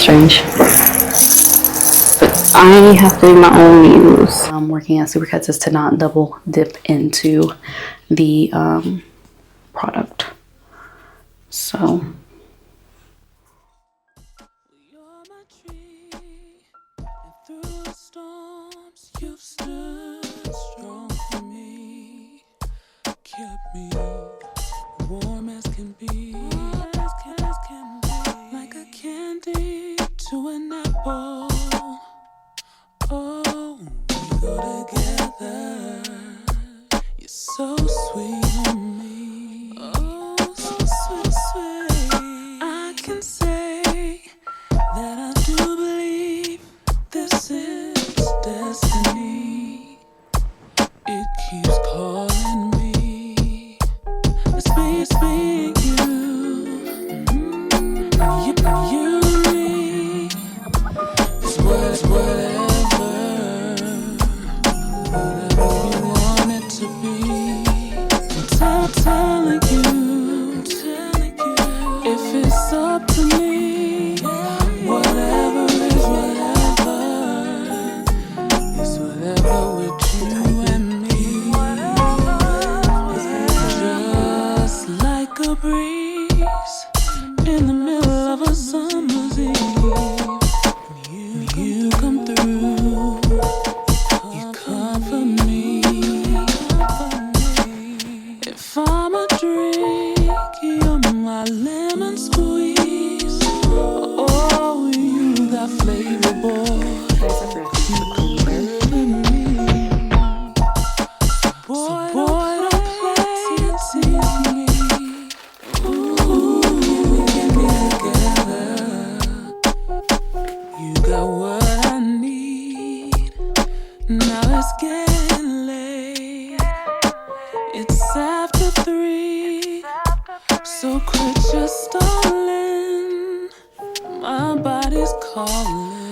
strange. But I have to do my own nails. Working at Supercuts is to not double dip into the product. So warm as can be, like a candy to an apple. Oh, we go together. You're so sweet on me. Oh, so sweet, sweet. I can say that I do believe this is destiny. It keeps calling me. It's me and you and me. It's whatever you want it to be. I'm telling you, if it's up to me, whatever is whatever with you and me. Just like a breeze in the middle of a summer's eve. You come through, you comfort me. If I'm a drink, you're my lemon squeeze. Oh, you got flavor, boy. Boy, don't play it, tease me. Ooh, we can be together. You got what I need. Now it's getting late. It's after 3, so quit your stalling. My body's calling.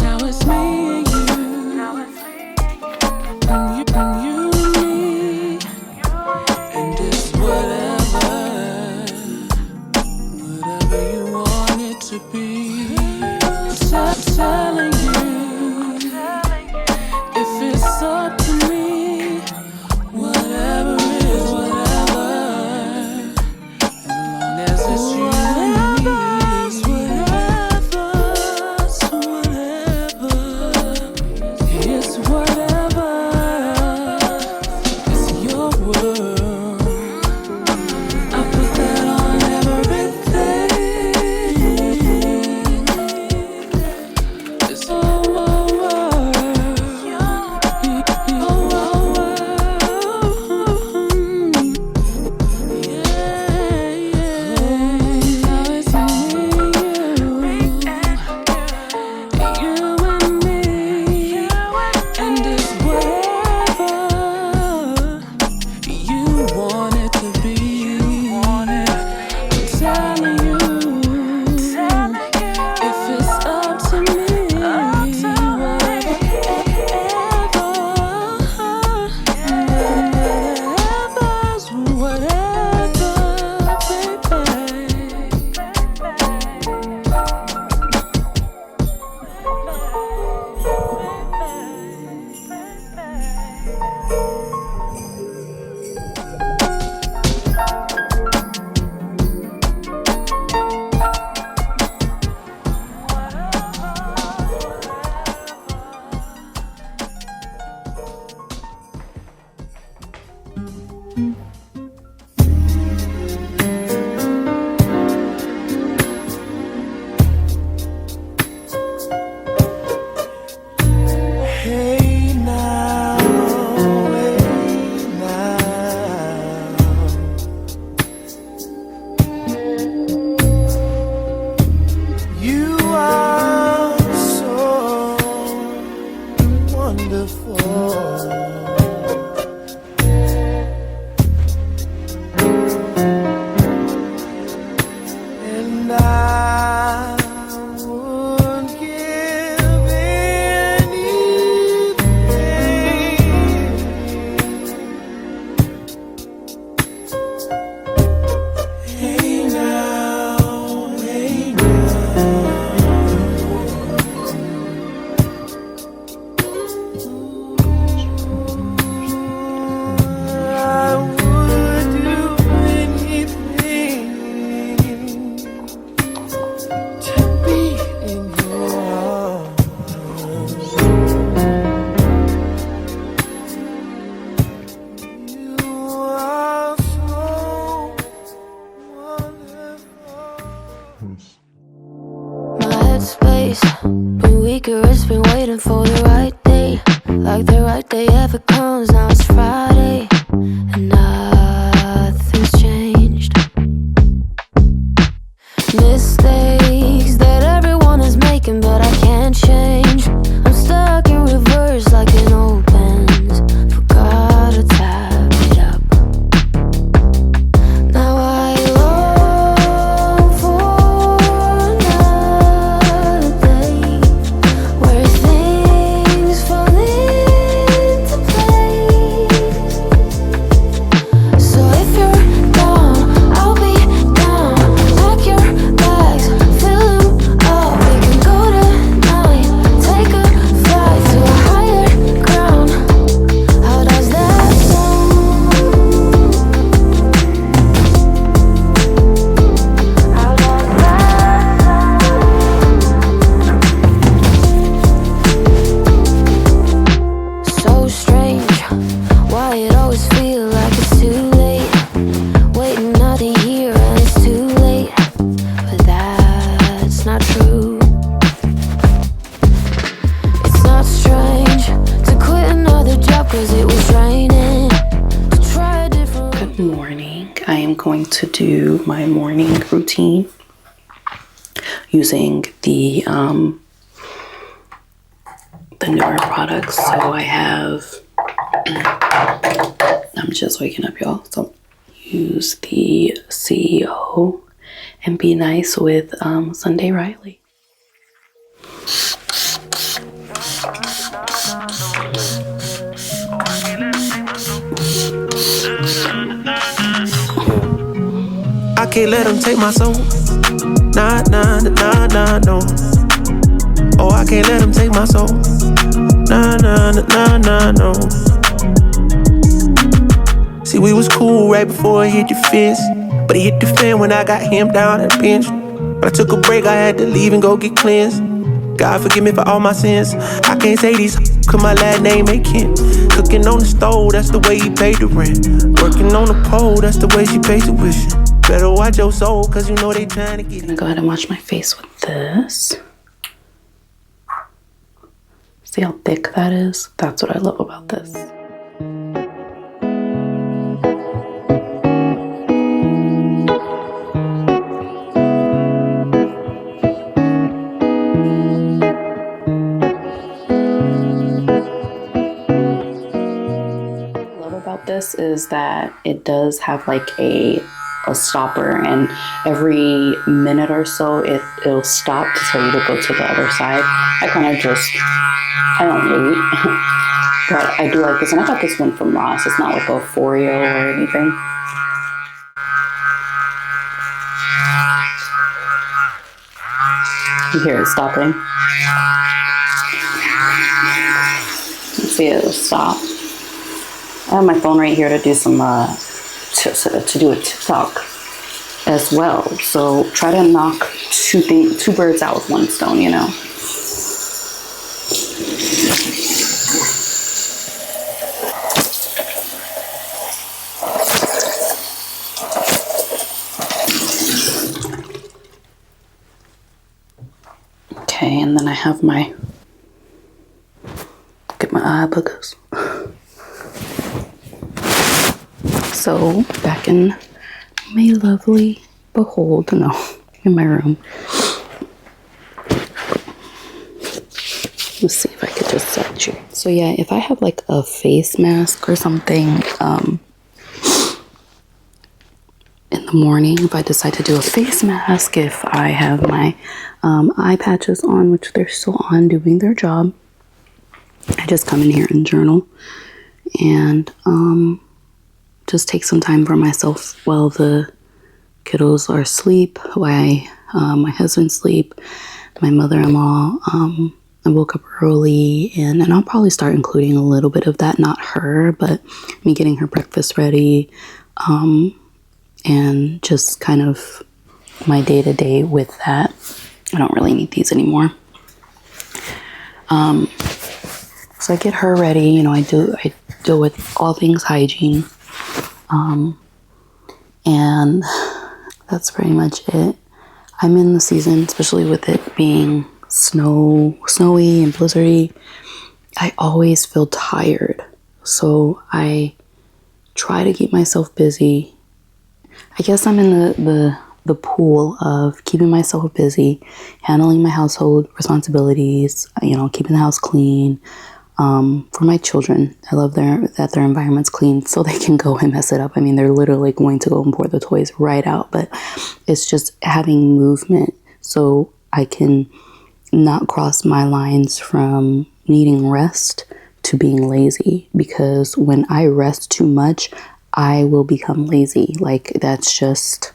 Now it's me and you. And you and me. And it's whatever you want it to be. Telling you, if it's up to me, whatever is whatever, as long as it's you and me. weaker, it's been waiting for the right day. Like the right day ever comes, now it's Friday. And nothing's changed. Mistakes that everyone is making, but I can't change. I'm stuck in reverse like an old Benz. Forgot to tap it up. Now I long for another day where things fall into place. So if you're down, I'll be down. Pack your bags, fill them up. We can go tonight, take a flight to a higher ground. How does that sound? How does that sound? So strange, why it always feels like it's too late. Waiting another year and it's too late. But that's not true. It's not strange to quit another job cause it was draining. To try a different Good morning. I am going to do my morning routine using the newer products. So I have, I'm just waking up, y'all. So use the CEO and Be Nice with Sunday Riley. I can't let them take my soul. Nah, nah, nah, nah, no. Oh, I can't let them take my soul. Nah, nah, nah, nah, no. See, we was cool right before it hit the fence, but it hit the fan when I got him down at the bench. But I took a break, I had to leave and go get cleansed. God forgive me for all my sins. I can't say these cause my last name ain't Kent. Cooking on the stove, that's the way he paid the rent. Working on the pole, that's the way she paid tuition. Better watch your soul, cause you know they trying to get I'm gonna go ahead and wash my face with this. See how thick that is? That's what I love about this. What I love about this is that it does have like a stopper, and every minute or so it'll stop to tell you to go to the other side. I don't wait, but I do like this, and I got this one from Ross. It's not like a Foreo or anything. You hear it stopping. Let's see, it'll stop. I have my phone right here to do some to do a TikTok as well. So try to knock two birds out with one stone, you know. Okay, and then I have get my eye boogers. So back in my lovely behold, no, in my room. Let's see if I could just set you. So yeah, if I have like a face mask or something in the morning, if I decide to do a face mask, if I have my eye patches on, which they're still on doing their job, I just come in here and journal and just take some time for myself while the kiddos are asleep, while my husband's asleep, my mother-in-law. I woke up early, and I'll probably start including a little bit of that, not her, but me getting her breakfast ready, and just kind of my day-to-day with that. I don't really need these anymore. So I get her ready, you know, I deal with all things hygiene. And that's pretty much it. I'm in the season, especially with it being snowy and blizzardy, I always feel tired. So I try to keep myself busy. I guess I'm in the pool of keeping myself busy, handling my household responsibilities, keeping the house clean. For my children, I love that their environment's clean so they can go and mess it up. I mean, they're literally going to go and pour the toys right out, but it's just having movement so I can not cross my lines from needing rest to being lazy, because when I rest too much, I will become lazy. Like, that's just,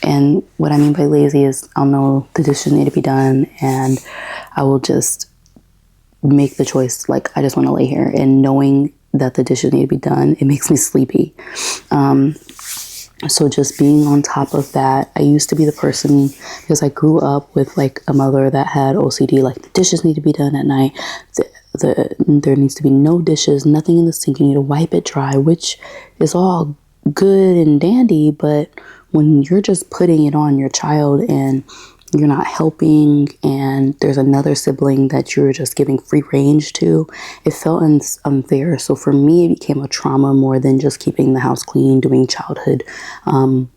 and what I mean by lazy is I'll know the dishes need to be done and I will just make the choice, like, I just want to lay here, and knowing that the dishes need to be done, it makes me sleepy. So just being on top of that. I used to be the person, because I grew up with like a mother that had OCD, like the dishes need to be done at night. There needs to be no dishes, nothing in the sink. You need to wipe it dry, which is all good and dandy. But when you're just putting it on your child and you're not helping, and there's another sibling that you're just giving free range to, it felt unfair. So for me, it became a trauma more than just keeping the house clean, doing childhood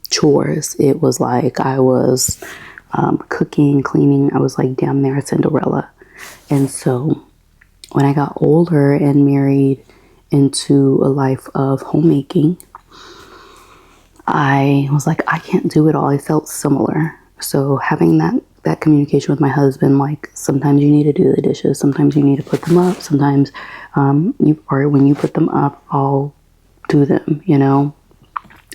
chores. It was like I was cooking, cleaning. I was like damn near a Cinderella. And so when I got older and married into a life of homemaking, I was like, I can't do it all. I felt similar. So having that communication with my husband, like, sometimes you need to do the dishes, sometimes you need to put them up, sometimes when you put them up, I'll do them,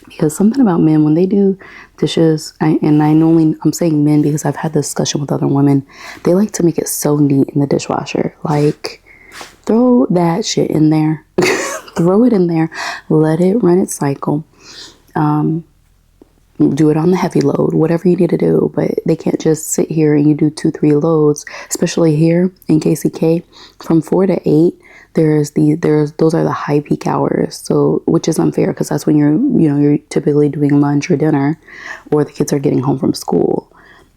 because something about men, when they do dishes, I'm saying men because I've had this discussion with other women, they like to make it so neat in the dishwasher. Like, throw that shit in there, throw it in there, let it run its cycle. Do it on the heavy load, whatever you need to do, but they can't just sit here and you do 2-3 loads, especially here in KCK from 4 to 8. Those are the high peak hours. So, which is unfair because that's when you're typically doing lunch or dinner, or the kids are getting home from school.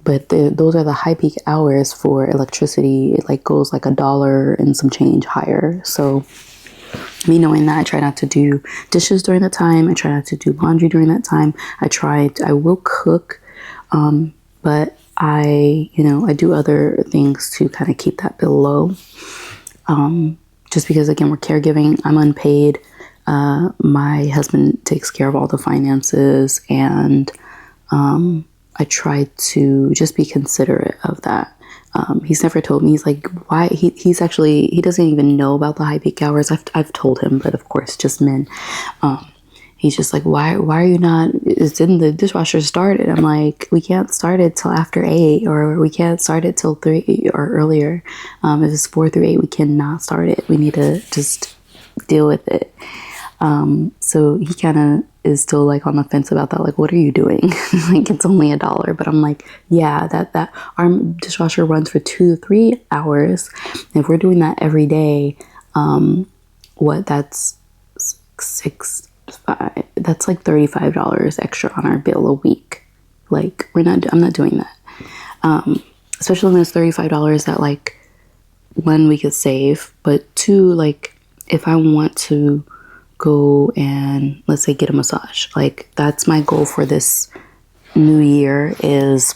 But those are the high peak hours for electricity. It like goes like $1 and some change higher. So me knowing that, I try not to do dishes during that time. I try not to do laundry during that time. I will cook, but I do other things to kind of keep that bill low. Just because, again, we're caregiving. I'm unpaid. My husband takes care of all the finances, and I try to just be considerate of that. He's never told me. He's like, why? He doesn't even know about the high peak hours. I've told him, but of course, just men. He's just like, why are you not? Didn't the dishwasher start? And I'm like, we can't start it till after 8, or we can't start it till 3 or earlier. If it's 4 through 8, we cannot start it. We need to just deal with it. So he kind of is still like on the fence about that. Like, what are you doing? Like, it's only $1. But I'm like, yeah, that our dishwasher runs for 2 to 3 hours. And if we're doing that every day, that's that's like $35 extra on our bill a week. Like, I'm not doing that. Especially when it's $35 that, like, one, we could save, but two, like, if I want to go and, let's say, get a massage, like, that's my goal for this new year, is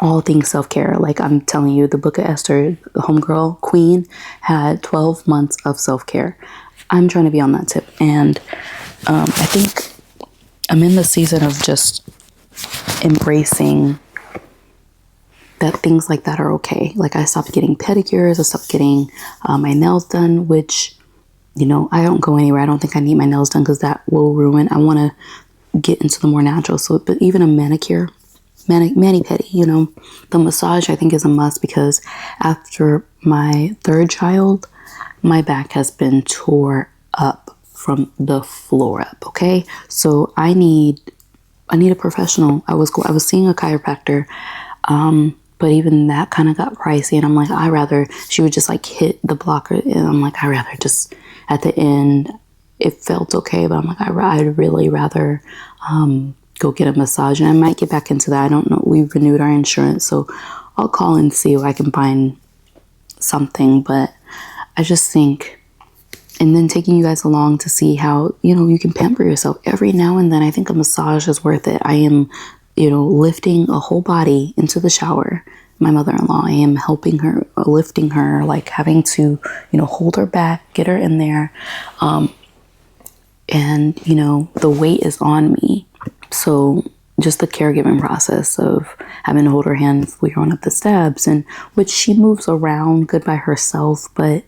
all things self-care. Like, I'm telling you, the Book of Esther, the homegirl queen, had 12 months of self-care. I'm trying to be on that tip, and I think I'm in the season of just embracing that things like that are okay. Like, I stopped getting pedicures, I stopped getting my nails done, which, I don't go anywhere. I don't think I need my nails done because that will ruin. I want to get into the more natural. So, but even a manicure, mani-pedi, the massage I think is a must, because after my third child, my back has been tore up from the floor up. Okay. So I need a professional. I was seeing a chiropractor, but even that kind of got pricey, and I'm like, she would just like hit the blocker, and I'm like, I rather just, at the end, it felt okay, but I'm like, I'd really rather go get a massage. And I might get back into that. I don't know. We renewed our insurance, so I'll call and see if I can find something. But I just think, and then taking you guys along to see how, you can pamper yourself every now and then. I think a massage is worth it. I am, lifting a whole body into the shower. My mother-in-law, I am helping her, lifting her, like having to, hold her back, get her in there. And, the weight is on me. So just the caregiving process of having to hold her hand if we're going up the steps, and which she moves around good by herself, but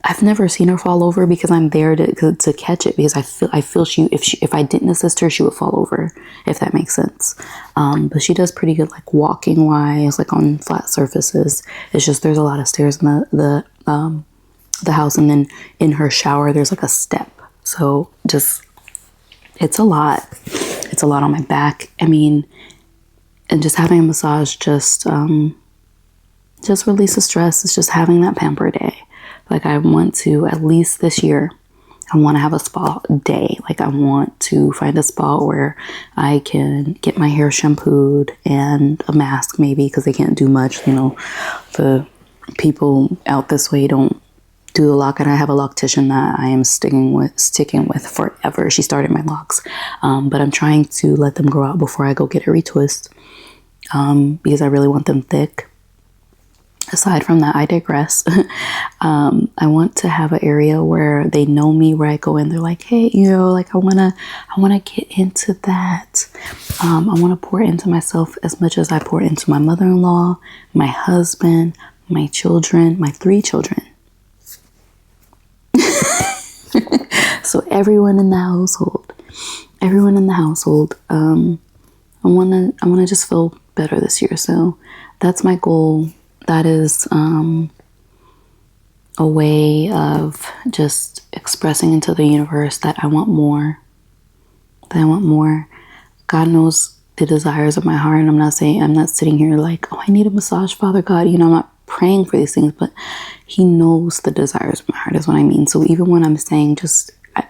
I've never seen her fall over because I'm there to catch it, because I feel if I didn't assist her, she would fall over, if that makes sense. But she does pretty good, like walking wise, like on flat surfaces. It's just there's a lot of stairs in the house, and then in her shower there's like a step. So just it's a lot. It's a lot on my back. I mean, and just having a massage just releases stress. It's just having that pamper day. Like I want to, at least this year, I want to have a spa day. Like I want to find a spa where I can get my hair shampooed and a mask maybe, because they can't do much. The people out this way don't do the lock, and I have a loctician that I am sticking with forever. She started my locks, but I'm trying to let them grow out before I go get a retwist, because I really want them thick. Aside from that, I digress. I want to have an area where they know me, where I go in, they're like, hey, like I wanna get into that. I want to pour into myself as much as I pour into my mother-in-law, my husband, my children, my 3 children. So everyone in the household, I want to just feel better this year. So that's my goal. That is a way of just expressing into the universe that I want more. God knows the desires of my heart. And I'm not sitting here like, oh, I need a massage, Father God. I'm not praying for these things, but he knows the desires of my heart is what I mean. So even when I'm saying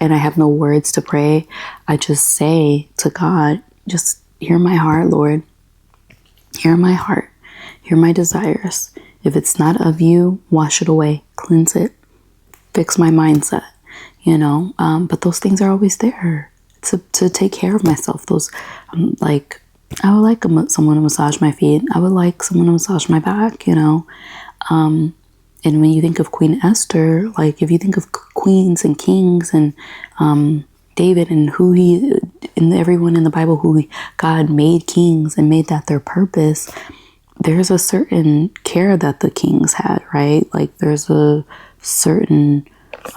and I have no words to pray, I just say to God, just hear my heart, Lord. Hear my heart. Hear my desires. If it's not of you, wash it away, cleanse it, fix my mindset, but those things are always there to take care of myself. Those, I would like someone to massage my feet. I would like someone to massage my back, and when you think of Queen Esther, like if you think of queens and kings and David and and everyone in the Bible God made kings and made that their purpose, there's a certain care that the kings had, right? Like there's a certain,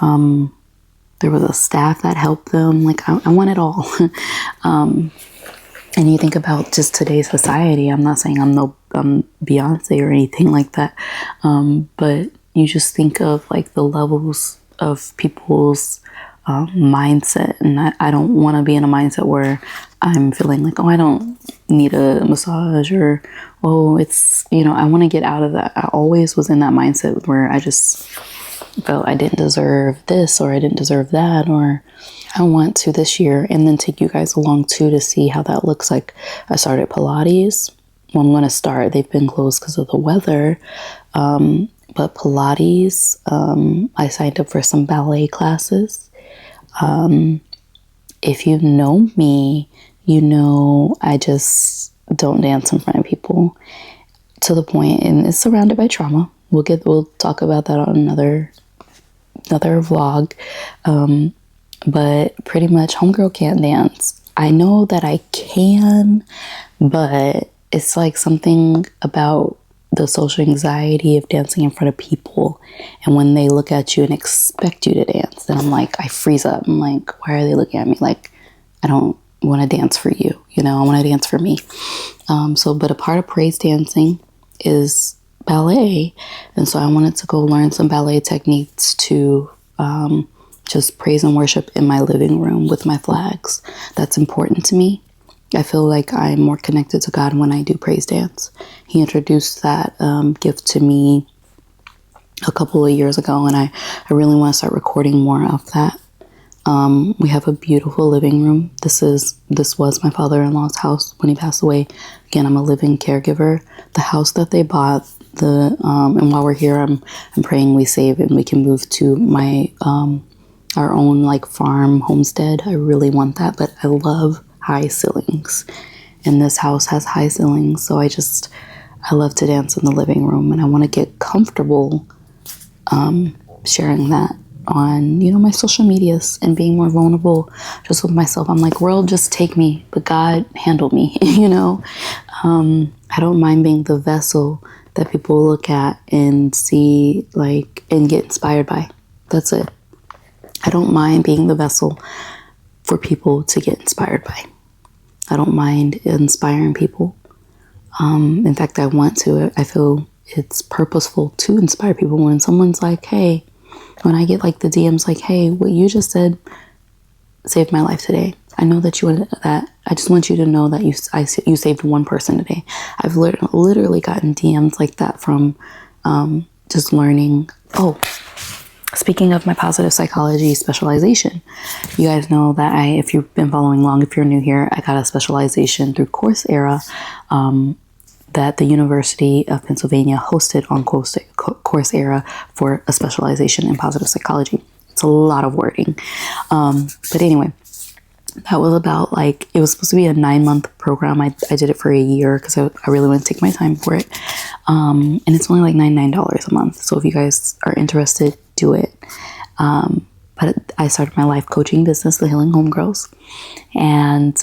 there was a staff that helped them. Like I want it all. And you think about just today's society. I'm not saying I'm Beyonce or anything like that. But you just think of like the levels of people's mindset. And I don't want to be in a mindset where I'm feeling like, oh, I don't need a massage, or, oh, it's, I want to get out of that. I always was in that mindset where I just felt I didn't deserve this, or I didn't deserve that, or I want to this year, and then take you guys along too to see how that looks like. I started Pilates. Well, I'm going to start. They've been closed because of the weather. But Pilates, I signed up for some ballet classes. If you know me, I just don't dance in front of people to the point, and it's surrounded by trauma. We'll talk about that on another vlog. But pretty much homegirl can't dance. I know that I can, but it's like something about the social anxiety of dancing in front of people. And when they look at you and expect you to dance, then I'm like, I freeze up. I'm like, why are they looking at me? Like, I don't want to dance for you. I want to dance for me. But a part of praise dancing is ballet. And so I wanted to go learn some ballet techniques to just praise and worship in my living room with my flags. That's important to me. I feel like I'm more connected to God when I do praise dance. He introduced that gift to me a couple of years ago, and I really want to start recording more of that. We have a beautiful living room. This was my father-in-law's house when he passed away. Again, I'm a living caregiver. The house that they bought, and while we're here, I'm praying we save and we can move to my our own like farm homestead. I really want that, but I love high ceilings, and this house has high ceilings, so I love to dance in the living room, and I want to get comfortable sharing that on, my social medias and being more vulnerable just with myself. I'm like, world, just take me, but God, handle me, I don't mind being the vessel that people look at and see, like, and get inspired by. That's it. I don't mind being the vessel for people to get inspired by. I don't mind inspiring people. In fact, I want to. I feel it's purposeful to inspire people. When someone's like, hey, when I get like the DMs like, hey, what you just said saved my life today. I know that you wanted that. I just want you to know that you saved one person today. I've literally gotten DMs like that from just learning. Oh, speaking of my positive psychology specialization, you guys know that if you've been following along, if you're new here, I got a specialization through Coursera that the University of Pennsylvania hosted on Coursera for a specialization in positive psychology. It's a lot of wording. But anyway, that was about it was supposed to be a 9-month program. I did it for a year because I really want to take my time for it. And it's only like $99 a month. So if you guys are interested, do it. But I started my life coaching business, The Healing Homegirls. And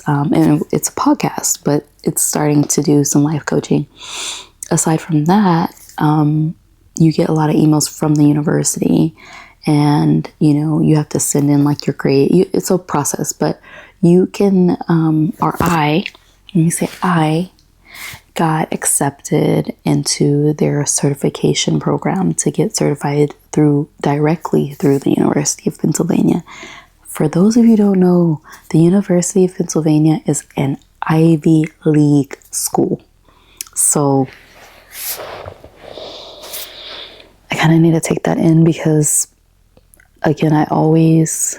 it's a podcast, but it's starting to do some life coaching. Aside from that, you get a lot of emails from the university, and you have to send in like your grade. It's a process, but you can I got accepted into their certification program to get certified directly through the University of Pennsylvania. For those of you who don't know, the University of Pennsylvania is an Ivy League school. So I kind of need to take that in because, again, I always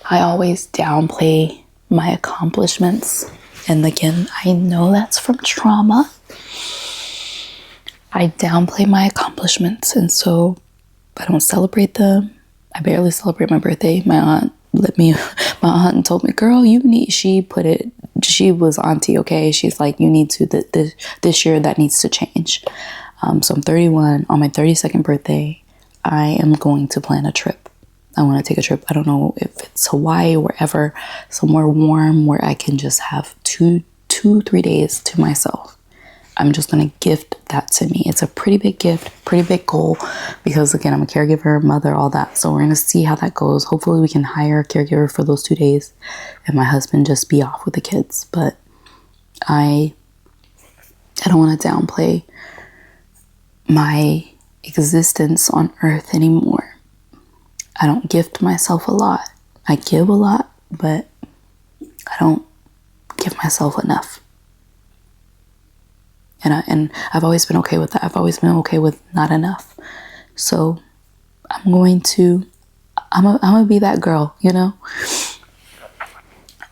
downplay my accomplishments. And again, I know that's from trauma. I downplay my accomplishments, and so I don't celebrate them. I barely celebrate my birthday. My aunt told me, girl, she was auntie, okay? She's like, you need to, this year that needs to change. So I'm 31. On my 32nd birthday, I am going to plan a trip. I want to take a trip. I don't know if it's Hawaii or wherever, somewhere warm where I can just have 3 days to myself. I'm just going to gift that to me. It's a pretty big gift, pretty big goal, because again, I'm a caregiver, mother, all that. So we're going to see how that goes. Hopefully we can hire a caregiver for those 2 days and my husband just be off with the kids. But I don't want to downplay my existence on earth anymore. I don't gift myself a lot. I give a lot, but I don't give myself enough. And I've always been okay with that. I've always been okay with not enough. So I'm gonna be that girl,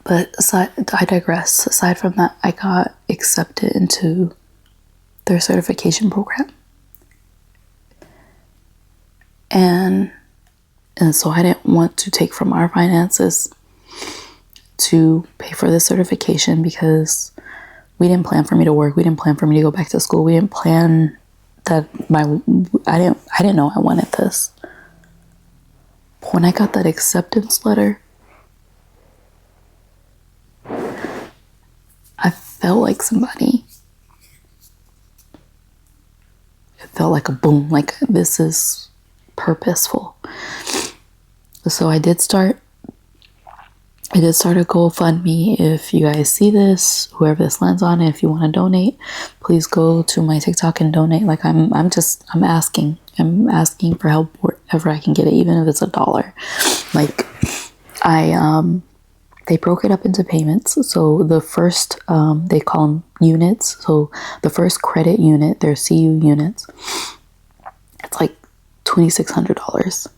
But I digress. Aside from that, I got accepted into their certification program. And so I didn't want to take from our finances to pay for the certification because we didn't plan for me to work. We didn't plan for me to go back to school. We didn't plan that I didn't know I wanted this. But when I got that acceptance letter, I felt like somebody. It felt like a boom, like this is purposeful. So I did start a GoFundMe. If you guys see this, whoever this lands on, if you want to donate, please go to my TikTok and donate. Like I'm asking for help wherever I can get it, even if it's $1. Like they broke it up into payments. So the first, they call them units. So the first credit unit, their CU units, it's like $2,600.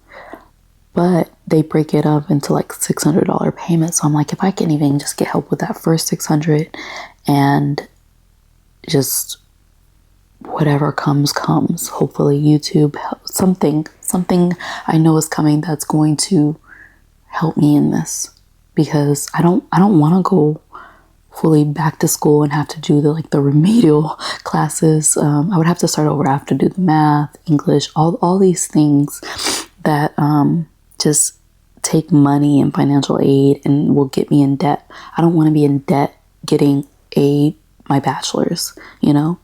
but they break it up into like $600 payments. So I'm like, if I can even just get help with that first 600 and just whatever comes, hopefully YouTube, something I know is coming that's going to help me in this, because I don't want to go fully back to school and have to do the remedial classes. I would have to start over. I have to do the math, English, all these things that just take money and financial aid and will get me in debt. I don't want to be in debt getting my bachelor's, you know.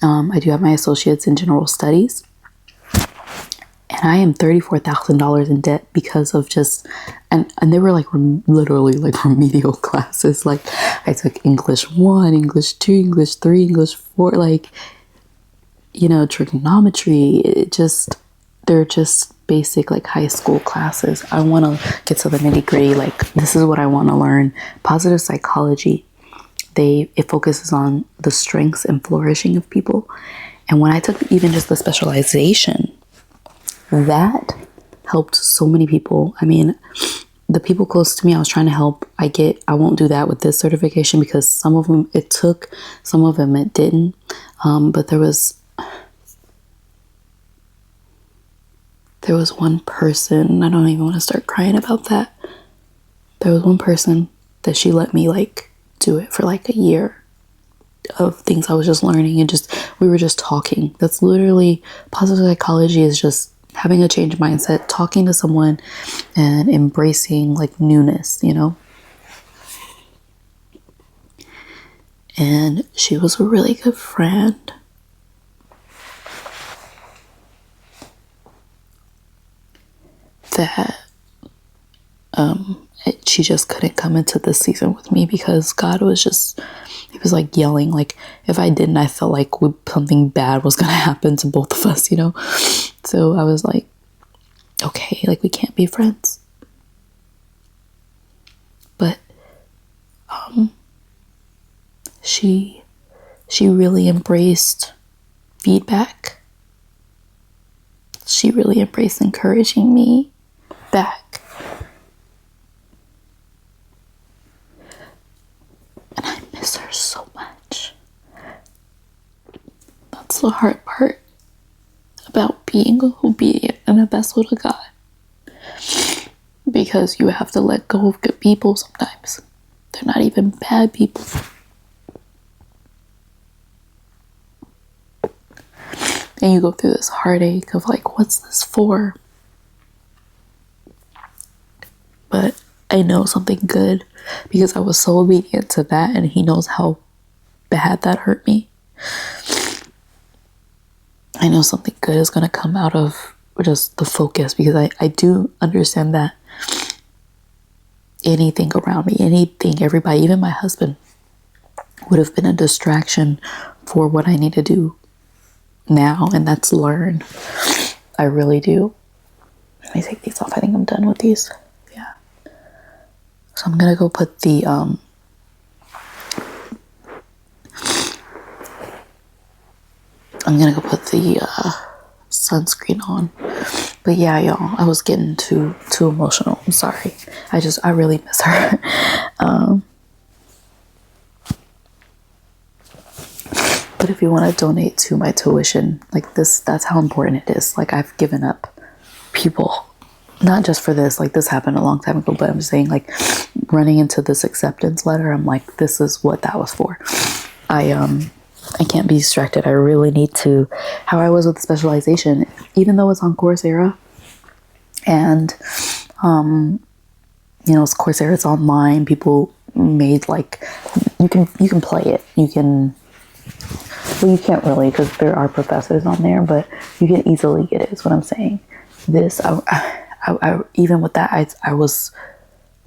I do have my associates in general studies, and I am $34,000 in debt because of just, and they were literally remedial classes. Like, I took English 1, English 2, English 3, English 4, trigonometry. They're just basic high school classes. I want to get to the nitty gritty. This is what I want to learn. Positive psychology. It focuses on the strengths and flourishing of people. And when I took even just the specialization, that helped so many people. I mean, the people close to me I was trying to help, I won't do that with this certification, because some of them it took, some of them it didn't. But there was one person, I don't even want to start crying about that. There was one person that she let me do it for a year of things I was just learning, and we were just talking. That's literally, positive psychology is just having a change mindset, talking to someone and embracing newness, you know. And she was a really good friend. That she just couldn't come into this season with me because God was just, he was yelling. If I didn't, I felt something bad was gonna happen to both of us, you know. So I was like, okay, we can't be friends. But she really embraced feedback. She really embraced encouraging me back. And I miss her so much. That's the hard part about being obedient and a vessel to God. Because you have to let go of good people sometimes. They're not even bad people. And you go through this heartache of what's this for? But I know something good, because I was so obedient to that, and he knows how bad that hurt me. I know something good is going to come out of just the focus, because I do understand that anything around me, everybody, even my husband, would have been a distraction for what I need to do now, and that's learn. I really do. Let me take these off. I think I'm done with these. Yeah. So I'm gonna go put the sunscreen on. But yeah, y'all, I was getting too emotional. I'm sorry. I really miss her. But if you want to donate to my tuition, that's how important it is. I've given up people, not just for this. This happened a long time ago, but I'm saying running into this acceptance letter, I'm this is what that was for. I can't be distracted. I really need to, how I was with specialization, even though it's on Coursera, and it's Coursera, it's online. People made you can play it. You can't really, because there are professors on there, but you can easily get it, is what I'm saying. This, I even with that, I was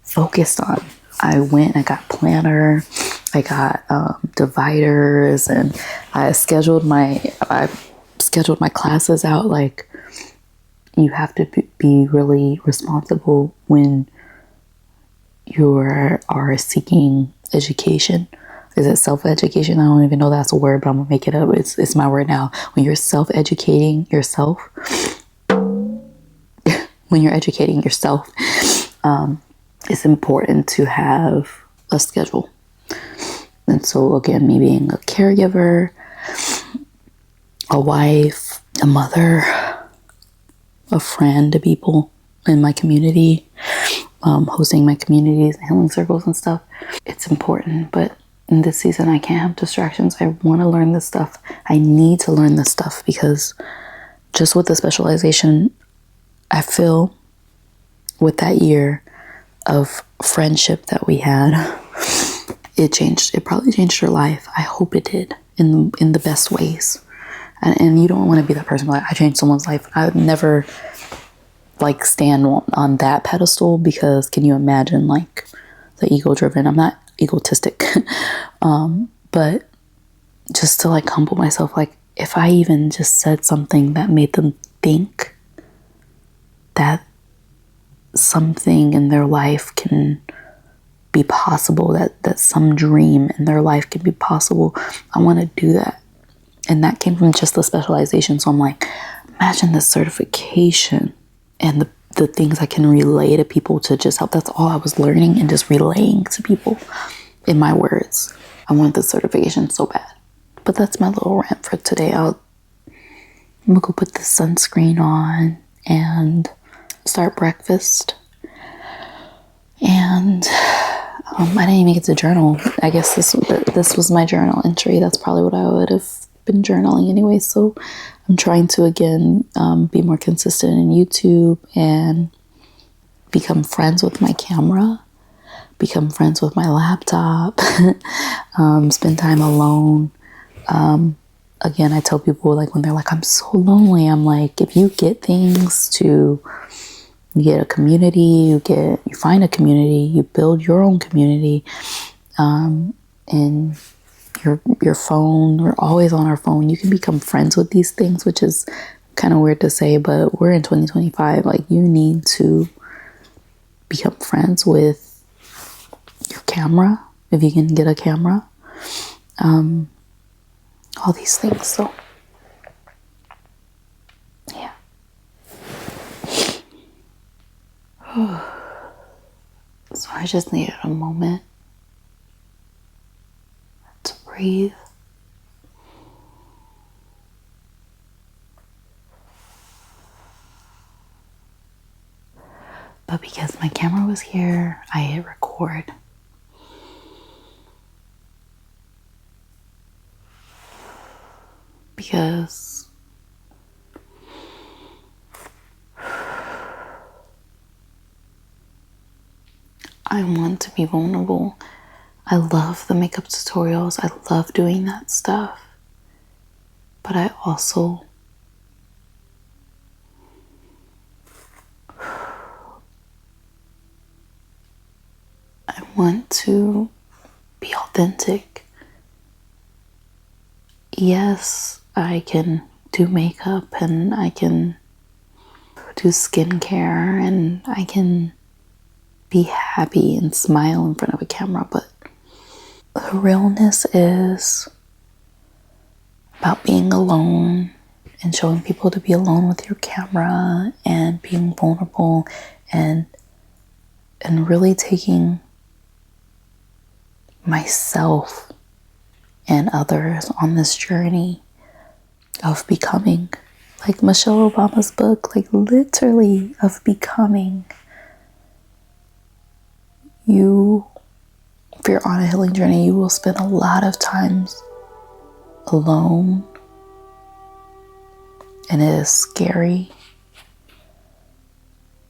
focused on. I went, I got planner, I got dividers, and I scheduled my classes out. You have to be really responsible when you are seeking education. Is it self-education? I don't even know that's a word, but I'm gonna make it up. It's my word now. When you're self-educating yourself, when you're educating yourself, it's important to have a schedule. And so again, me being a caregiver, a wife, a mother, a friend to people in my community, hosting my communities and healing circles and stuff, it's important. But in this season, I can't have distractions. I want to learn this stuff. I need to learn this stuff because just with the specialization, I feel with that year of friendship that we had, it probably changed her life. I hope it did in the best ways. And you don't want to be that person like, I changed someone's life. I would never like stand on that pedestal, because can you imagine like the ego driven? I'm not egotistic, but just to like humble myself, like if I even just said something that made them think that something in their life can be possible, that some dream in their life can be possible, I want to do that. And that came from just the specialization. So I'm like, imagine the certification and the things I can relay to people to just help. That's all I was learning and just relaying to people in my words. I want the certification so bad. But that's my little rant for today. I'm gonna go put the sunscreen on and start breakfast. And I didn't even get to journal. I guess this was my journal entry. That's probably what I would have been journaling anyway. So I'm trying to again be more consistent in YouTube and become friends with my camera, become friends with my laptop, spend time alone. Again, I tell people like when they're like, I'm so lonely, I'm like, if you get things to, you get a community, you find a community, you build your own community, and your phone, we're always on our phone. You can become friends with these things, which is kind of weird to say, but we're in 2025. Like you need to become friends with your camera, if you can get a camera, all these things. So yeah. So I just needed a moment to breathe. But because my camera was here, I hit record. Because I want to be vulnerable. I love the makeup tutorials. I love doing that stuff. But I also want to be authentic. Yes, I can do makeup and I can do skincare and I can be happy and smile in front of a camera, but the realness is about being alone and showing people to be alone with your camera and being vulnerable and really taking myself and others on this journey of becoming, like Michelle Obama's book, like literally of becoming. If you're on a healing journey, you will spend a lot of times alone, and it is scary,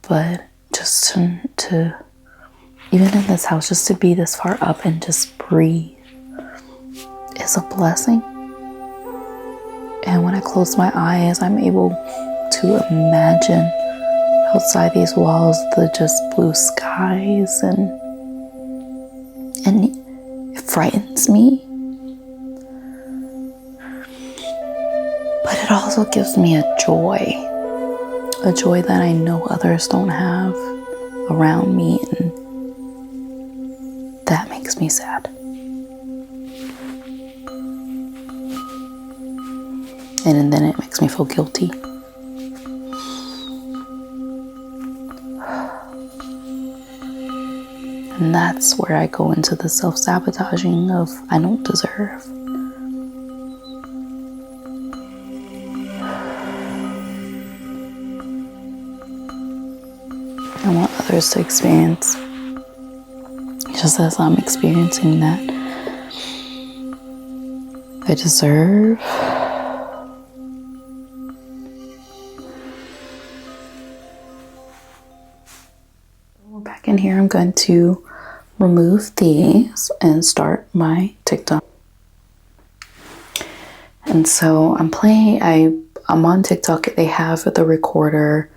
but just to even in this house, just to be this far up and just breathe is a blessing. And when I close my eyes, I'm able to imagine outside these walls the just blue skies, and it frightens me, but it also gives me a joy that I know others don't have around me, and that makes me sad. And then it makes me feel guilty. And that's where I go into the self-sabotaging of I don't deserve. I want others to experience just as I'm experiencing that. I deserve. We're back in here. I'm going to remove these and start my TikTok. And so I'm on TikTok. They have the recorder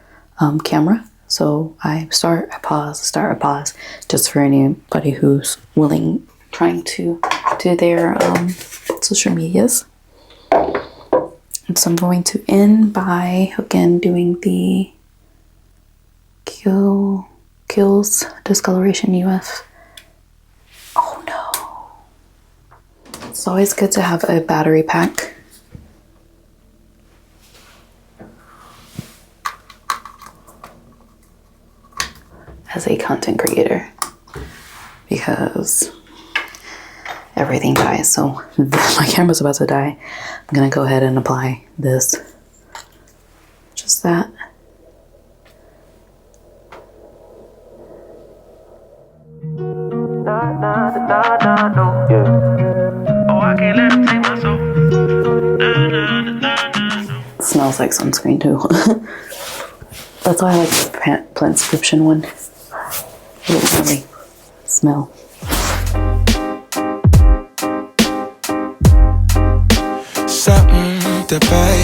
camera. So I start, I pause, just for anybody who's trying to do their social medias. And so I'm going to end by, again, doing the Kills Discoloration UF. Oh no. It's always good to have a battery pack. As a content creator, because everything dies. So my camera's about to die. I'm gonna go ahead and apply this. Just that. It smells like sunscreen too. That's why I like the Plantscription one. It doesn't really smell. Something to buy,